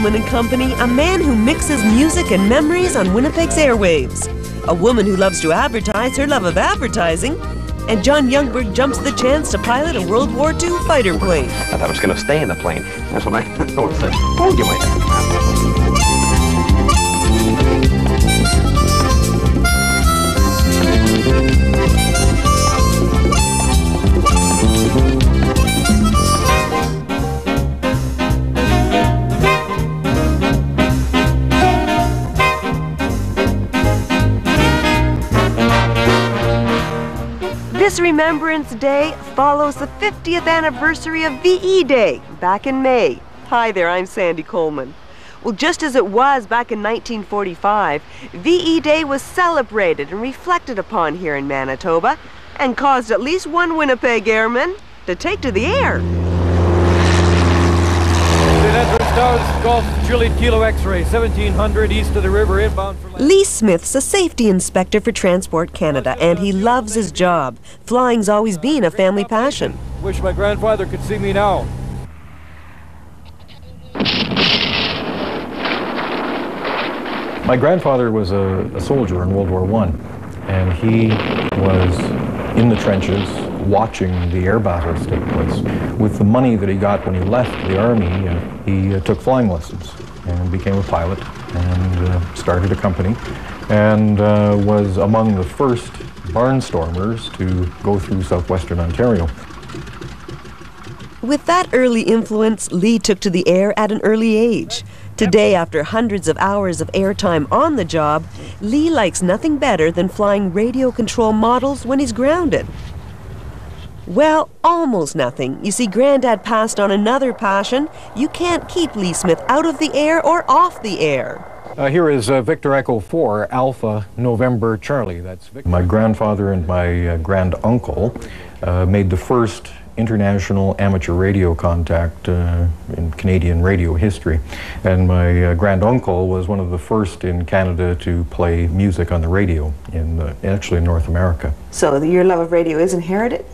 Coleman and Company, a man who mixes music and memories on Winnipeg's airwaves. A woman who loves to advertise her love of advertising. And John Youngberg jumps the chance to pilot a World War II fighter plane. I thought I was going to stay in the plane. That's what I told you, This Remembrance Day follows the 50th anniversary of VE Day back in May. Hi there, I'm Sandi Coleman. Well, just as it was back in 1945, VE Day was celebrated and reflected upon here in Manitoba and caused at least one Winnipeg airman to take to the air. Golf Juliet Kilo X-ray, 1700 east of the river, inbound for... Lee Smith's a safety inspector for Transport Canada, and he loves his job. Flying's always been a family passion. Wish my grandfather could see me now. My grandfather was a soldier in World War I, and he was in the trenches watching the air battles take place. With the money that he got when he left the Army, he took flying lessons and became a pilot and started a company and was among the first barnstormers to go through southwestern Ontario. With that early influence, Lee took to the air at an early age. Today, after hundreds of hours of airtime on the job, Lee likes nothing better than flying radio control models when he's grounded. Well, almost nothing. You see, Granddad passed on another passion. You can't keep Lee Smith out of the air or off the air. Here is Victor Echo 4, Alpha November Charlie. That's Victor. My grandfather and my granduncle made the first international amateur radio contact in Canadian radio history. And my granduncle was one of the first in Canada to play music on the radio, actually in North America. So your love of radio is inherited?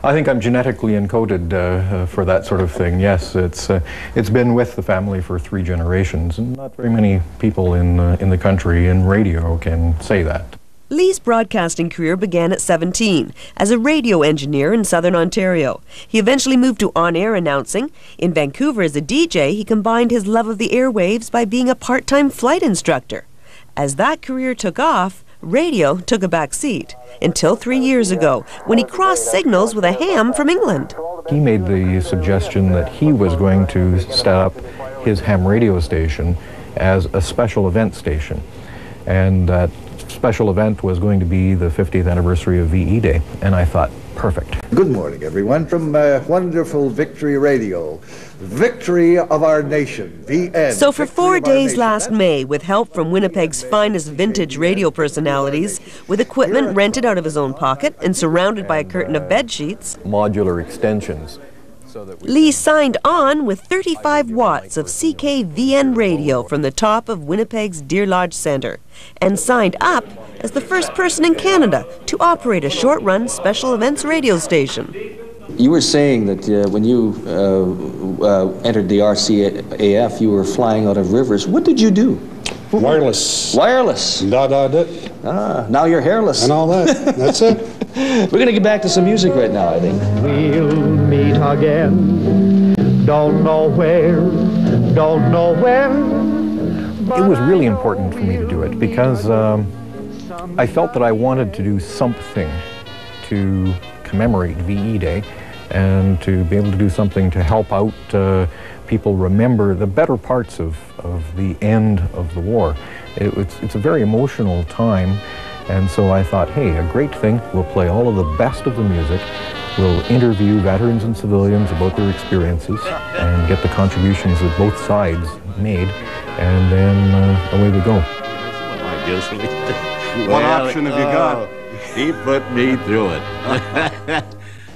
I think I'm genetically encoded for that sort of thing, yes. It's been with the family for 3 generations, and not very many people in the country in radio can say that. Lee's broadcasting career began at 17 as a radio engineer in southern Ontario. He eventually moved to on-air announcing. In Vancouver as a DJ, he combined his love of the airwaves by being a part-time flight instructor. As that career took off, radio took a back seat, until 3 years ago, when he crossed signals with a ham from England. He made the suggestion that he was going to set up his ham radio station as a special event station, and that special event was going to be the 50th anniversary of VE Day, and I thought, perfect. Good morning, everyone, from wonderful Victory Radio. Victory of our nation, VN. So for 4 days last May, with help from Winnipeg's finest vintage radio personalities, with equipment rented out of his own pocket and surrounded by a curtain of bed sheets, modular extensions. Lee signed on with 35 watts of CKVN radio from the top of Winnipeg's Deer Lodge Centre, and signed up as the first person in Canada to operate a short-run special events radio station. You were saying that when you entered the RCAF, you were flying out of rivers. What did you do? Wireless. Wireless. Now you're hairless. And all that. That's it. We're going to get back to some music right now, I think. We'll meet again. Don't know where. Don't know when. It was really important for me to do it because I felt that I wanted to do something to commemorate VE Day and to be able to do something to help out people remember the better parts of the end of the war. It's a very emotional time, and so I thought, hey, a great thing, we'll play all of the best of the music, we'll interview veterans and civilians about their experiences and get the contributions that both sides made, and then away we go. What option have you got? He put me through it.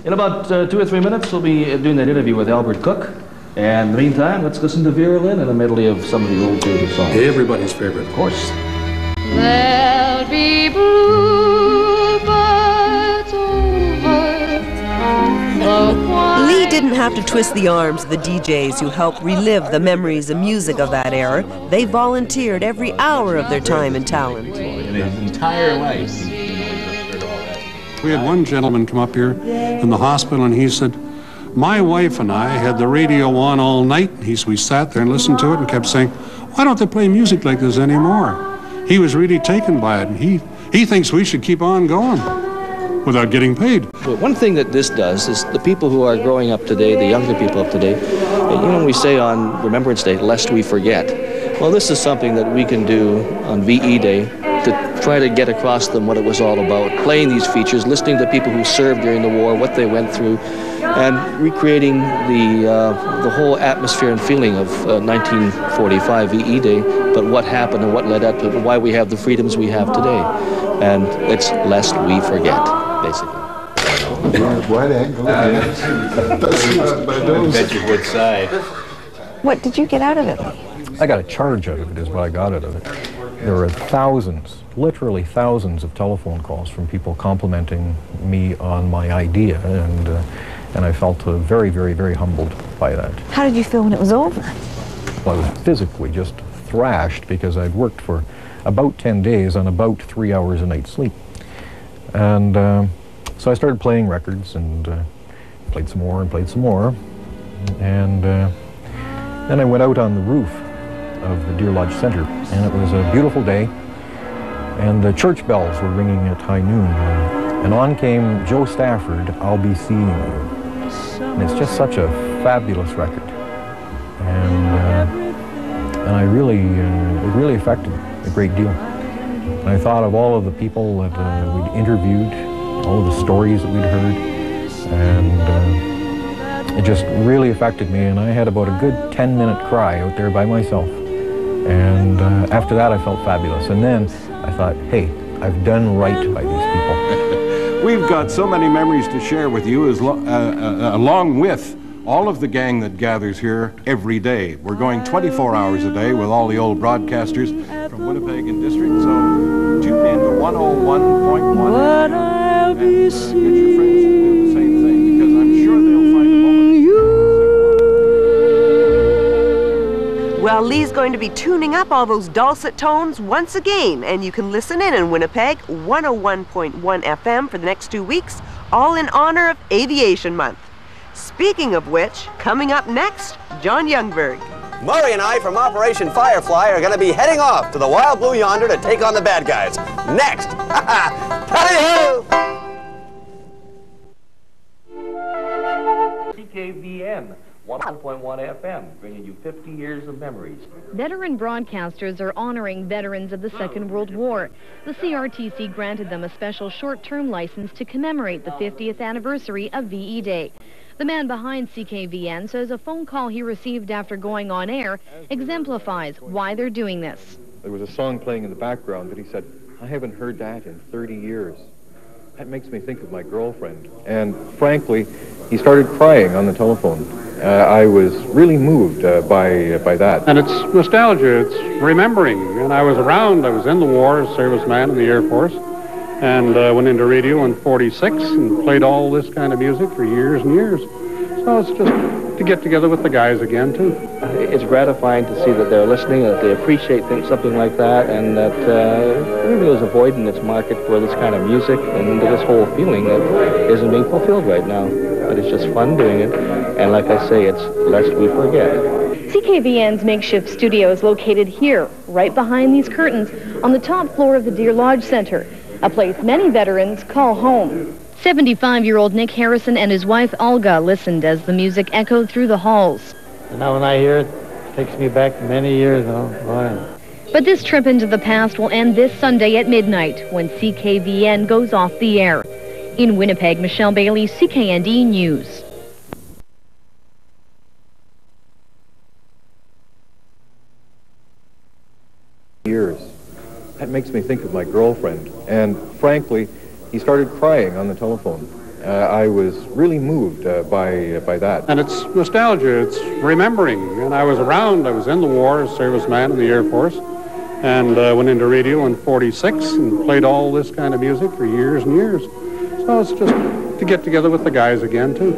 In about 2 or 3 minutes, we'll be doing that interview with Albert Cook. And in the meantime, let's listen to Vera Lynn and a medley of some of the old favorite songs. Everybody's favorite. Of course. There'll be bluebirds over the Lee did didn't have to twist the arms of the DJs who helped relive the memories and music of that era. They volunteered every hour of their time and talent. In his entire life, we had one gentleman come up here in the hospital, and he said, my wife and I had the radio on all night. We sat there and listened to it and kept saying, why don't they play music like this anymore? He was really taken by it, and he thinks we should keep on going without getting paid. Well, one thing that this does is the people who are growing up today, the younger people of today, you know, we say on Remembrance Day, lest we forget. Well, this is something that we can do on VE Day to try to get across them what it was all about, playing these features, listening to people who served during the war, what they went through, and recreating the whole atmosphere and feeling of 1945 VE Day, but what happened and what led up to it, and why we have the freedoms we have today. And it's lest we forget, basically. Bet your good side. What did you get out of it? I got a charge out of it, is what I got out of it. There were thousands, literally thousands of telephone calls from people complimenting me on my idea, and I felt very, very, very humbled by that. How did you feel when it was over? Well, I was physically just thrashed because I'd worked for about 10 days on about 3 hours a night sleep. And so I started playing records and played some more and played some more. And then I went out on the roof of the Deer Lodge Center, and it was a beautiful day, and the church bells were ringing at high noon, and on came Joe Stafford, I'll Be Seeing You. And it's just such a fabulous record, and I really, it really affected me a great deal. And I thought of all of the people that we'd interviewed, all of the stories that we'd heard, and it just really affected me, and I had about a good 10-minute cry out there by myself. And after that, I felt fabulous. And then I thought, hey, I've done right by these people. We've got so many memories to share with you, along with all of the gang that gathers here every day. We're going 24 hours a day with all the old broadcasters from Winnipeg and District. So tune in to 101.1 What I'll be and get your friends to do the same thing, because I'm sure they'll find a moment. Well, Lee's going to be tuning up all those dulcet tones once again, and you can listen in Winnipeg, 101.1 FM for the next 2 weeks, all in honor of Aviation Month. Speaking of which, coming up next, John Youngberg. Murray and I from Operation Firefly are going to be heading off to the Wild Blue Yonder to take on the bad guys. Next! Tally-ho! CKVN 101.1 FM, bringing you 50 years of memories. Veteran broadcasters are honoring veterans of the Second World War. The CRTC granted them a special short-term license to commemorate the 50th anniversary of VE Day. The man behind CKVN says a phone call he received after going on air exemplifies why they're doing this. There was a song playing in the background that he said, I haven't heard that in 30 years. That makes me think of my girlfriend. And frankly, he started crying on the telephone. I was really moved by that. And it's nostalgia, it's remembering. And I was around, I was in the war, a serviceman in the Air Force, and went into radio in '46 and played all this kind of music for years and years. So it's just to get together with the guys again, too. It's gratifying to see that they're listening, that they appreciate something like that, and that radio is avoiding its market for this kind of music and this whole feeling that isn't being fulfilled right now. But it's just fun doing it, and like I say, it's lest we forget. CKVN's makeshift studio is located here, right behind these curtains, on the top floor of the Deer Lodge Center, a place many veterans call home. 75-year-old Nick Harrison and his wife Olga listened as the music echoed through the halls. And now when I hear it, it takes me back many years. But this trip into the past will end this Sunday at midnight when CKVN goes off the air. In Winnipeg, Michelle Bailey, CKND News. Years. That makes me think of my girlfriend. And frankly, he started crying on the telephone. I was really moved by that. And it's nostalgia, it's remembering. And I was around, I was in the war, a serviceman in the Air Force, and went into radio in '46 and played all this kind of music for years and years. So it's just to get together with the guys again, too.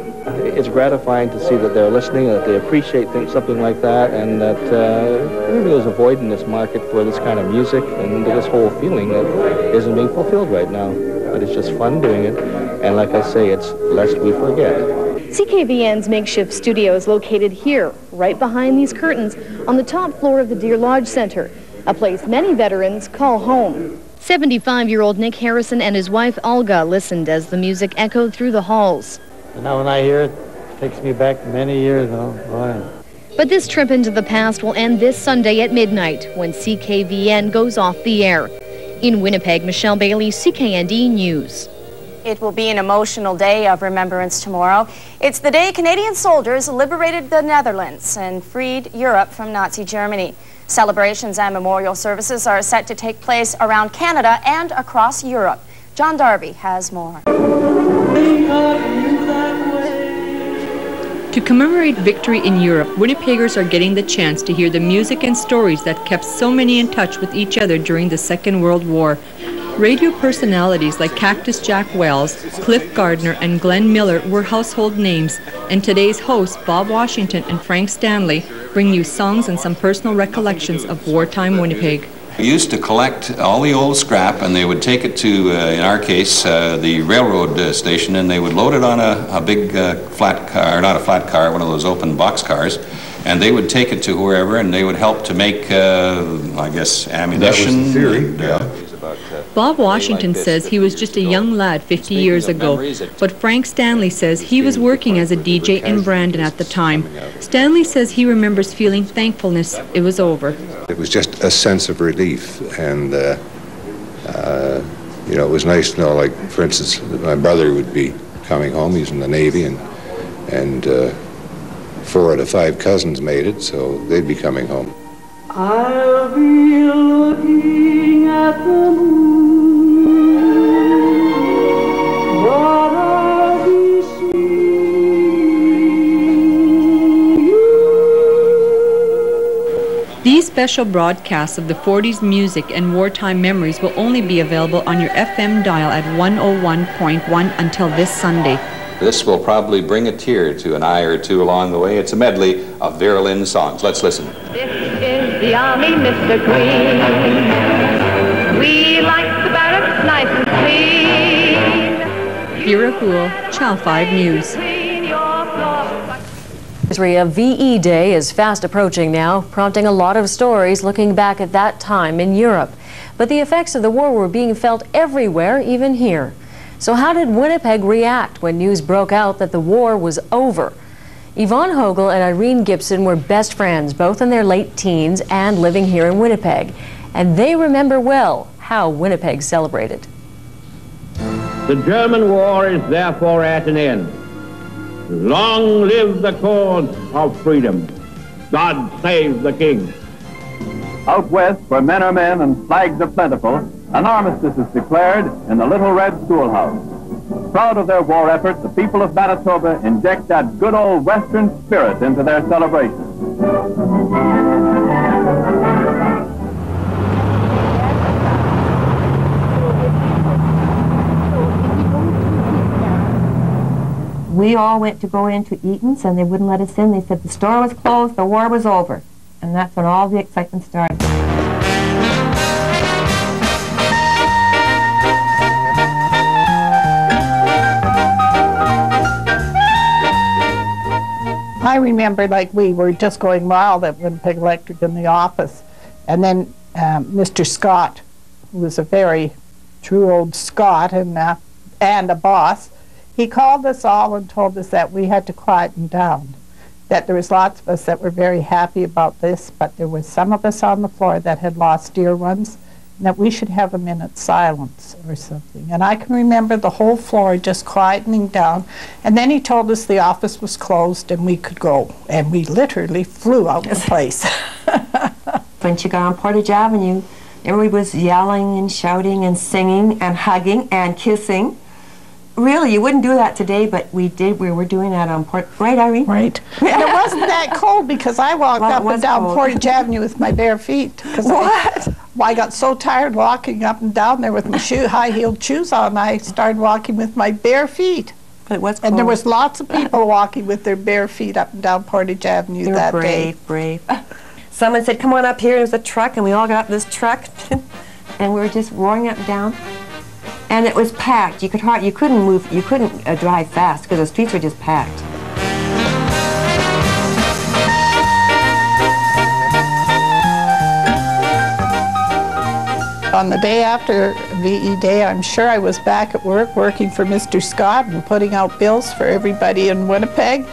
it's gratifying to see that they're listening, that they appreciate something like that, and that everybody is avoiding this market for this kind of music and this whole feeling that isn't being fulfilled right now. But it's just fun doing it, and like I say, it's lest we forget. CKVN's makeshift studio is located here, right behind these curtains, on the top floor of the Deer Lodge Center, a place many veterans call home. 75-year-old Nick Harrison and his wife Olga listened as the music echoed through the halls. And now when I hear it, it takes me back many years. Oh, boy. But this trip into the past will end this Sunday at midnight when CKVN goes off the air. In Winnipeg, Michelle Bailey, CKND News. It will be an emotional day of remembrance tomorrow. It's the day Canadian soldiers liberated the Netherlands and freed Europe from Nazi Germany. Celebrations and memorial services are set to take place around Canada and across Europe. John Darby has more. To commemorate victory in Europe, Winnipeggers are getting the chance to hear the music and stories that kept so many in touch with each other during the Second World War. Radio personalities like Cactus Jack Wells, Cliff Gardner, and Glenn Miller were household names, and today's hosts, Bob Washington and Frank Stanley, bring you songs and some personal recollections of wartime Winnipeg. We used to collect all the old scrap, and they would take it to, in our case, the railroad station, and they would load it on a big flat car, not a flat car, one of those open box cars, and they would take it to wherever, and they would help to make, I guess, ammunition. That was the theory, Bob Washington says he was just a young lad 50 years ago, but Frank Stanley says he was working as a DJ in Brandon at the time. Stanley says he remembers feeling thankfulness it was over. It was just a sense of relief, and you know, it was nice to know, like, for instance, my brother would be coming home. He's in the Navy, and 4 out of 5 cousins made it, so they'd be coming home. I'll be looking at the moon, but I'll be seeing you. These special broadcasts of the 40s music and wartime memories will only be available on your FM dial at 101.1 until this Sunday. This will probably bring a tear to an eye or two along the way. It's a medley of Vera Lynn songs. Let's listen. This is the Army, Mr. Green. We like the barracks nice and clean. Vera Houle, Channel 5 News. Anniversary of VE Day is fast approaching now, prompting a lot of stories looking back at that time in Europe. But the effects of the war were being felt everywhere, even here. So how did Winnipeg react when news broke out that the war was over? Yvonne Hogle and Irene Gibson were best friends, both in their late teens and living here in Winnipeg. And they remember well how Winnipeg celebrated. The German war is therefore at an end. Long live the cause of freedom. God save the King. Out west, where men are men and flags are plentiful, an armistice is declared in the Little Red Schoolhouse. Proud of their war effort, the people of Manitoba inject that good old Western spirit into their celebration. We all went to go into Eaton's and they wouldn't let us in. They said the store was closed, the war was over. And that's when all the excitement started. I remember, like, we were just going wild at Winnipeg Electric in the office, and then Mr. Scott, who was a very true old Scot and a boss, he called us all and told us that we had to quieten down, that there was lots of us that were very happy about this, but there was some of us on the floor that had lost dear ones, and that we should have a minute's silence or something. And I can remember the whole floor just quietening down, and then he told us the office was closed and we could go, and we literally flew out of the place. When you got on Portage Avenue, everybody was yelling and shouting and singing and hugging and kissing. Really, you wouldn't do that today, but we did. We were doing that on right, Irene? Right. And it wasn't that cold because I walked up and down Portage Avenue with my bare feet. What? I got so tired walking up and down there with my high-heeled shoes on, I started walking with my bare feet. But it was cold. And there was lots of people walking with their bare feet up and down Portage Avenue that day. Brave. Someone said, come on up here, there's a truck, and we all got up this truck, and we were just roaring up and down. And it was packed. You couldn't move, you couldn't drive fast because the streets were just packed. On the day after VE Day, I'm sure I was back at work working for Mr. Scott and putting out bills for everybody in Winnipeg,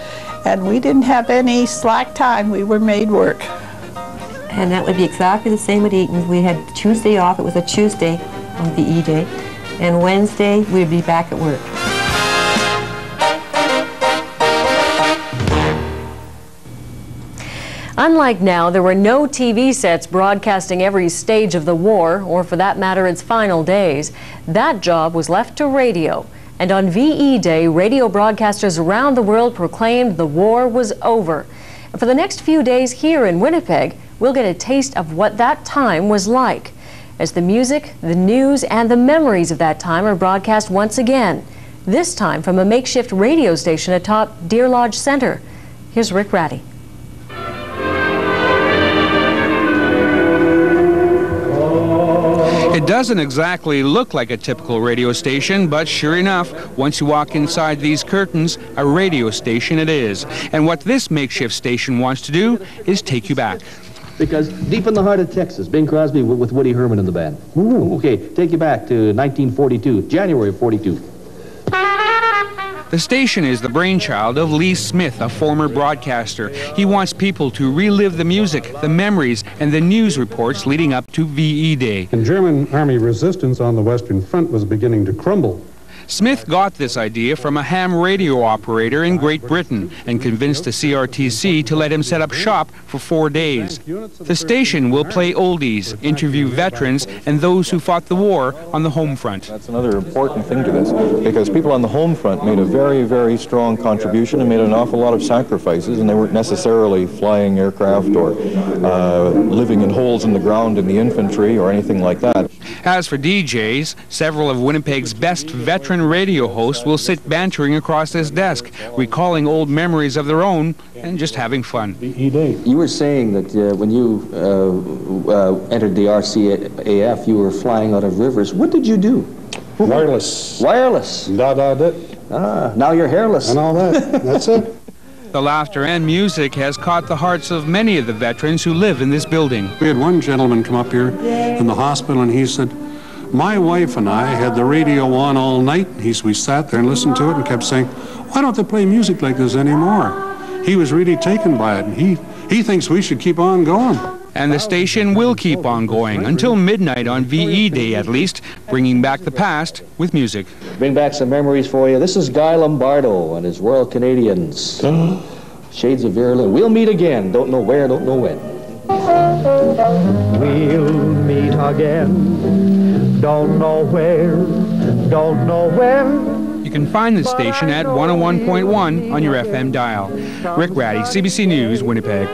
and we didn't have any slack time. We were made work. And that would be exactly the same with Eaton's. We had Tuesday off. It was a Tuesday on VE Day, and Wednesday we'd be back at work. Unlike now, there were no TV sets broadcasting every stage of the war, or for that matter, its final days. That job was left to radio. And on VE Day, radio broadcasters around the world proclaimed the war was over. And for the next few days here in Winnipeg, we'll get a taste of what that time was like, as the music, the news, and the memories of that time are broadcast once again, this time from a makeshift radio station atop Deer Lodge Centre. Here's Rick Ratty. It doesn't exactly look like a typical radio station, but sure enough, once you walk inside these curtains, a radio station it is. And what this makeshift station wants to do is take you back. Because deep in the heart of Texas, Bing Crosby with Woody Herman in the band. Ooh. Okay, take you back to 1942, January of 42. The station is the brainchild of Lee Smith, a former broadcaster. He wants people to relive the music, the memories, and the news reports leading up to VE Day. And German army resistance on the Western Front was beginning to crumble. Smith got this idea from a ham radio operator in Great Britain and convinced the CRTC to let him set up shop for 4 days. The station will play oldies, interview veterans, and those who fought the war on the home front. That's another important thing to this, because people on the home front made a very, very strong contribution and made an awful lot of sacrifices, and they weren't necessarily flying aircraft or living in holes in the ground in the infantry or anything like that. As for DJs, several of Winnipeg's best veteran radio hosts will sit bantering across this desk, recalling old memories of their own and just having fun. You were saying that when you entered the RCAF, you were flying out of rivers. What did you do? Wireless. Wireless. Now you're hairless. And all that. That's it. The laughter and music has caught the hearts of many of the veterans who live in this building. We had one gentleman come up here in the hospital, and he said, my wife and I had the radio on all night. We sat there and listened to it and kept saying, why don't they play music like this anymore? He was really taken by it, and he thinks we should keep on going. And the station will keep on going until midnight on VE Day at least, bringing back the past with music. Bring back some memories for you. This is Guy Lombardo and his Royal Canadians. Shades of Vera Lynn. We'll meet again. Don't know where, don't know when. We'll meet again. Don't know where, don't know when. You can find the station at 101.1 on your FM dial. Rick Ratty, CBC News, Winnipeg.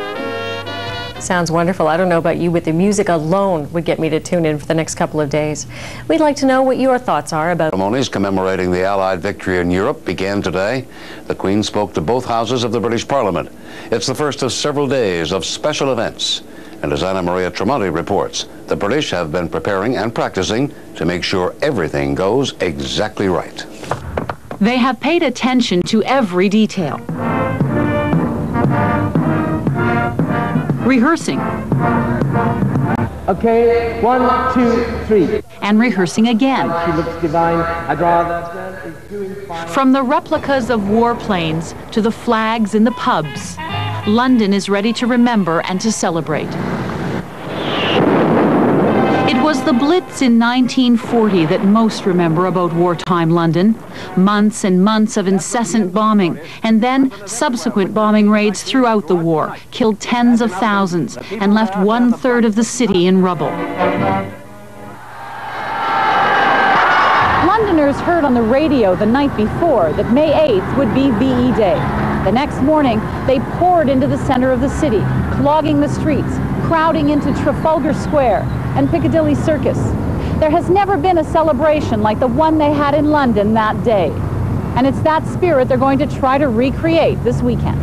Sounds wonderful. I don't know about you, but the music alone would get me to tune in for the next couple of days. We'd like to know what your thoughts are about... Ceremonies commemorating the Allied victory in Europe began today. The Queen spoke to both houses of the British Parliament. It's the first of several days of special events. And as Anna Maria Tremonti reports, the British have been preparing and practicing to make sure everything goes exactly right. They have paid attention to every detail. Rehearsing. Okay, 1, 2, 3. And rehearsing again. She looks divine. I draw that man is doing fine. From the replicas of warplanes to the flags in the pubs, London is ready to remember and to celebrate. It was the Blitz in 1940 that most remember about wartime London. Months and months of incessant bombing, and then subsequent bombing raids throughout the war, killed tens of thousands, and left 1/3 of the city in rubble. Londoners heard on the radio the night before that May 8th would be VE Day. The next morning, they poured into the center of the city, clogging the streets, crowding into Trafalgar Square and Piccadilly Circus. There has never been a celebration like the one they had in London that day. And it's that spirit they're going to try to recreate this weekend.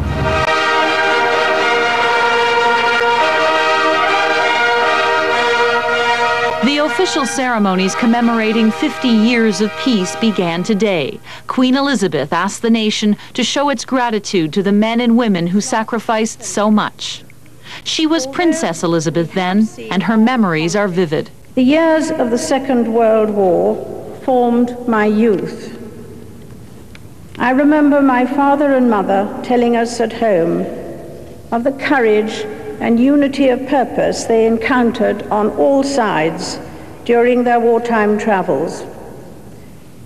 The official ceremonies commemorating 50 years of peace began today. Queen Elizabeth asked the nation to show its gratitude to the men and women who sacrificed so much. She was Princess Elizabeth then, and her memories are vivid. The years of the Second World War formed my youth. I remember my father and mother telling us at home of the courage and unity of purpose they encountered on all sides during their wartime travels,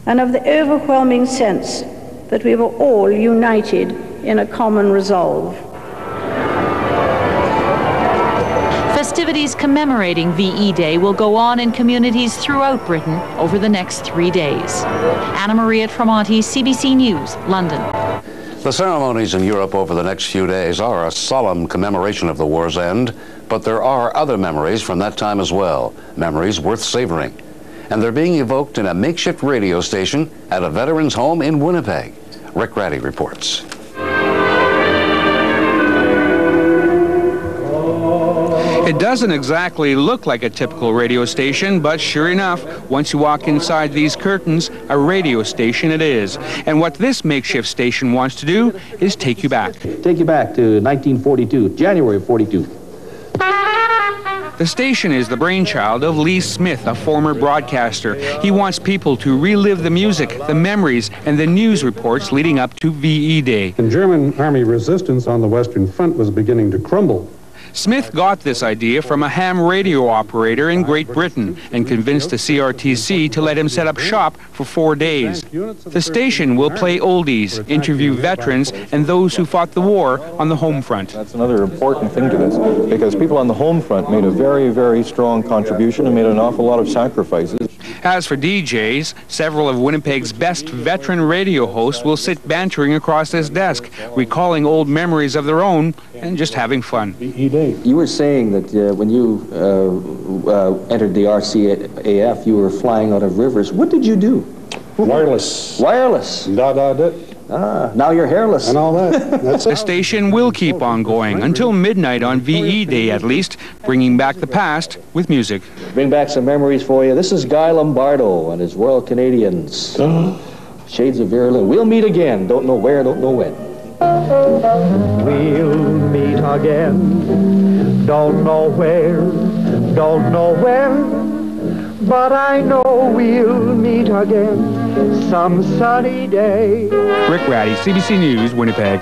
and of the overwhelming sense that we were all united in a common resolve. Festivities commemorating VE Day will go on in communities throughout Britain over the next 3 days. Anna Maria Tremonti, CBC News, London. The ceremonies in Europe over the next few days are a solemn commemoration of the war's end, but there are other memories from that time as well, memories worth savoring. And they're being evoked in a makeshift radio station at a veterans' home in Winnipeg. Rick Ratty reports. It doesn't exactly look like a typical radio station, but sure enough, once you walk inside these curtains, a radio station it is. And what this makeshift station wants to do is take you back. Take you back to 1942, January of 42. The station is the brainchild of Lee Smith, a former broadcaster. He wants people to relive the music, the memories, and the news reports leading up to VE Day. And German army resistance on the Western Front was beginning to crumble. Smith got this idea from a ham radio operator in Great Britain and convinced the CRTC to let him set up shop for 4 days. The station will play oldies, interview veterans, and those who fought the war on the home front. That's another important thing to this, because people on the home front made a very, very strong contribution and made an awful lot of sacrifices. As for DJs, several of Winnipeg's best veteran radio hosts will sit bantering across this desk, recalling old memories of their own and just having fun. You were saying that when you entered the RCAF, you were flying out of rivers. What did you do? Wireless. Wireless. Now you're hairless. And all that. The station will keep on going until midnight on VE Day at least, bringing back the past with music. Bring back some memories for you. This is Guy Lombardo and his Royal Canadians. Shades of Vera Lynn. We'll meet again. Don't know where, don't know when. We'll meet again, don't know where, don't know when, but I know we'll meet again some sunny day. Rick Ratty, CBC News, Winnipeg.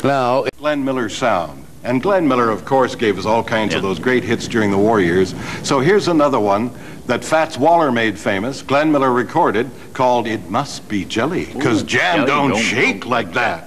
Now, Glenn Miller's sound. And Glenn Miller, of course, gave us all kinds of those great hits during the war years. So here's another one that Fats Waller made famous. Glenn Miller recorded, called It Must Be Jelly, because jam don't shake like that.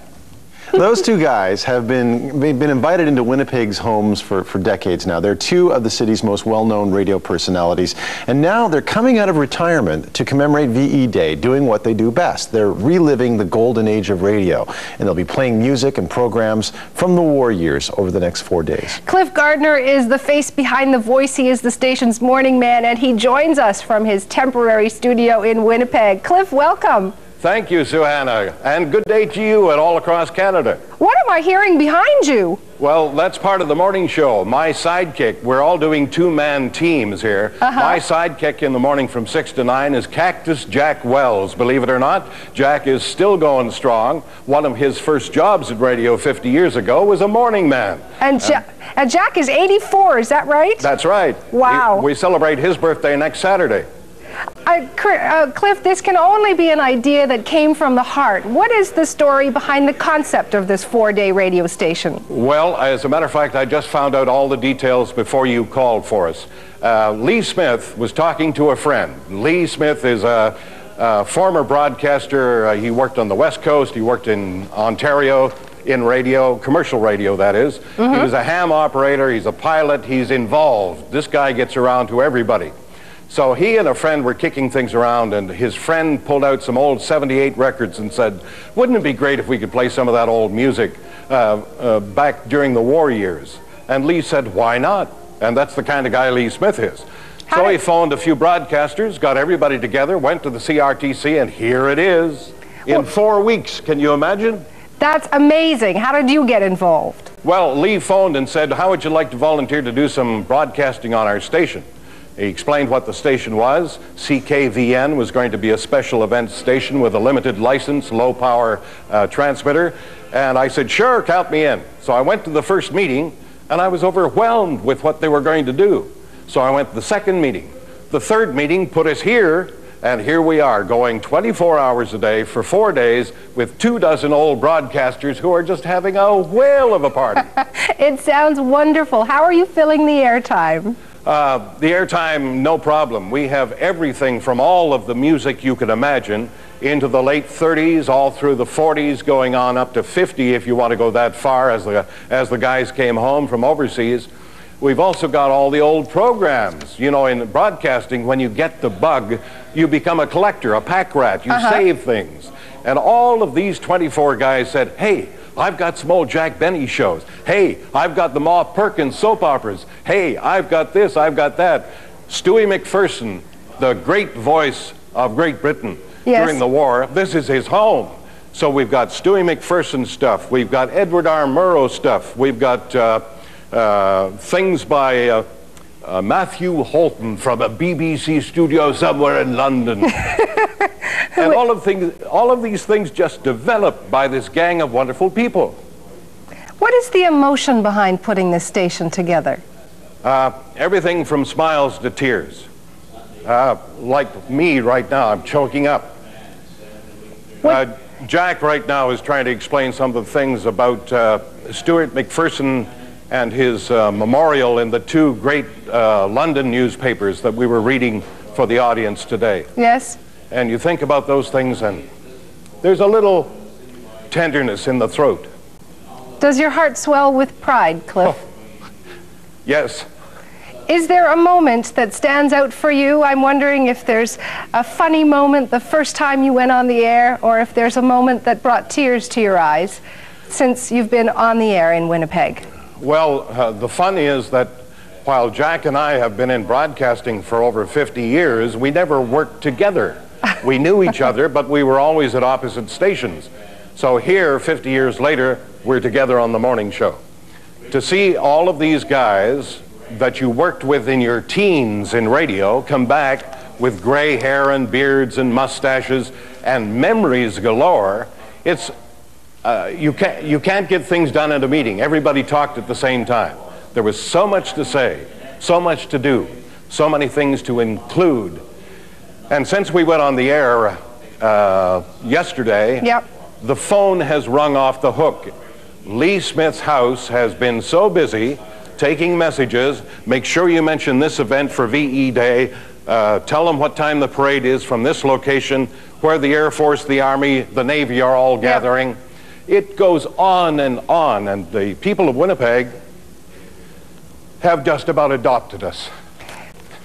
Those two guys have been invited into Winnipeg's homes for decades now. They're two of the city's most well-known radio personalities. And now they're coming out of retirement to commemorate VE Day, doing what they do best. They're reliving the golden age of radio. And they'll be playing music and programs from the war years over the next 4 days. Cliff Gardner is the face behind the voice. He is the station's morning man, and he joins us from his temporary studio in Winnipeg. Cliff, welcome. Thank you, Suhanna, and good day to you and all across Canada. What am I hearing behind you? Well, that's part of the morning show. My sidekick, we're all doing two-man teams here. My sidekick in the morning from 6 to 9 is Cactus Jack Wells. Believe it or not, Jack is still going strong. One of his first jobs at radio 50 years ago was a morning man. And Jack is 84, is that right? That's right. Wow. We celebrate his birthday next Saturday. Cliff, this can only be an idea that came from the heart. What is the story behind the concept of this 4-day radio station? Well, as a matter of fact, I just found out all the details before you called for us. Lee Smith was talking to a friend. Lee Smith is a former broadcaster. He worked on the West Coast. He worked in Ontario in radio, commercial radio, that is. He was a ham operator. He's a pilot. He's involved. This guy gets around to everybody. So he and a friend were kicking things around, and his friend pulled out some old 78 records and said, wouldn't it be great if we could play some of that old music back during the war years? And Lee said, why not? And that's the kind of guy Lee Smith is. So he phoned a few broadcasters, got everybody together, went to the CRTC, and here it is. in 4 weeks. Can you imagine? That's amazing. How did you get involved? Well, Lee phoned and said, how would you like to volunteer to do some broadcasting on our station? He explained what the station was. CKVN was going to be a special event station with a limited license, low power transmitter. And I said, sure, count me in. So I went to the first meeting, and I was overwhelmed with what they were going to do. So I went to the second meeting. The third meeting put us here, and here we are, going 24 hours a day for 4 days with 24 old broadcasters who are just having a whale of a party. It sounds wonderful. How are you filling the airtime? The airtime, no problem. We have everything from all of the music you could imagine into the late 30s, all through the 40s, going on up to 50 if you want to go that far as the guys came home from overseas. We've also got all the old programs. You know, in broadcasting, when you get the bug, you become a collector, a pack rat. You save things. And all of these 24 guys said, hey, I've got some old Jack Benny shows. Hey, I've got the Ma Perkins soap operas. Hey, I've got this, I've got that. Stewie McPherson, the great voice of Great Britain during the war, this is his home. So we've got Stewie McPherson stuff. We've got Edward R. Murrow stuff. We've got things by Matthew Holton from a BBC studio somewhere in London. And all of these things just developed by this gang of wonderful people. What is the emotion behind putting this station together? Everything from smiles to tears. Like me right now, I'm choking up. Jack right now is trying to explain some of the things about Stuart McPherson and his memorial in the 2 great London newspapers that we were reading for the audience today. Yes. And you think about those things, and there's a little tenderness in the throat. Does your heart swell with pride, Cliff? Oh, yes. Is there a moment that stands out for you? I'm wondering if there's a funny moment the first time you went on the air, or if there's a moment that brought tears to your eyes since you've been on the air in Winnipeg. Well, the fun is that while Jack and I have been in broadcasting for over 50 years, we never worked together. We knew each other, but we were always at opposite stations. So here, 50 years later, we're together on the morning show. To see all of these guys that you worked with in your teens in radio come back with gray hair and beards and mustaches and memories galore, it's you can't get things done at a meeting. Everybody talked at the same time. There was so much to say, so much to do, so many things to include. And since we went on the air yesterday, the phone has rung off the hook. Lee Smith's house has been so busy taking messages. Make sure you mention this event for VE Day. Tell them what time the parade is from this location, where the Air Force, the Army, the Navy are all gathering. It goes on, and the people of Winnipeg have just about adopted us.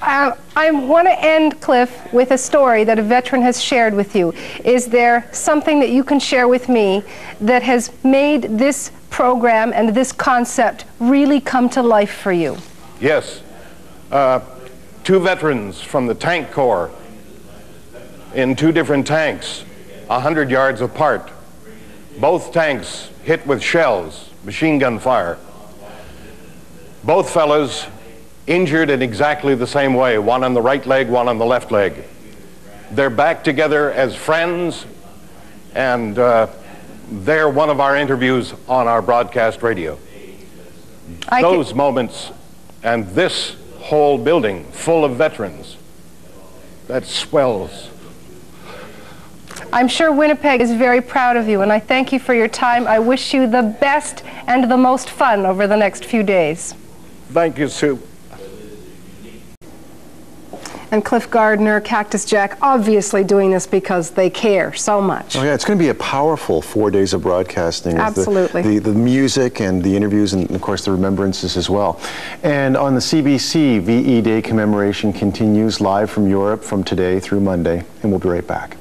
I want to end, Cliff, with a story that a veteran has shared with you. Is there something that you can share with me that has made this program and this concept really come to life for you? Yes. 2 veterans from the Tank Corps in 2 different tanks, 100 yards apart. Both tanks hit with shells, machine gun fire. Both fellows injured in exactly the same way, one on the right leg, one on the left leg. They're back together as friends, and they're one of our interviews on our broadcast radio. Those moments and this whole building full of veterans, that swells. I'm sure Winnipeg is very proud of you, and I thank you for your time. I wish you the best and the most fun over the next few days. Thank you, Sue. And Cliff Gardner, Cactus Jack, obviously doing this because they care so much. Oh yeah, it's going to be a powerful 4 days of broadcasting. Absolutely. The music and the interviews and of course the remembrances as well. And on the CBC, VE Day commemoration continues live from Europe from today through Monday, and we'll be right back.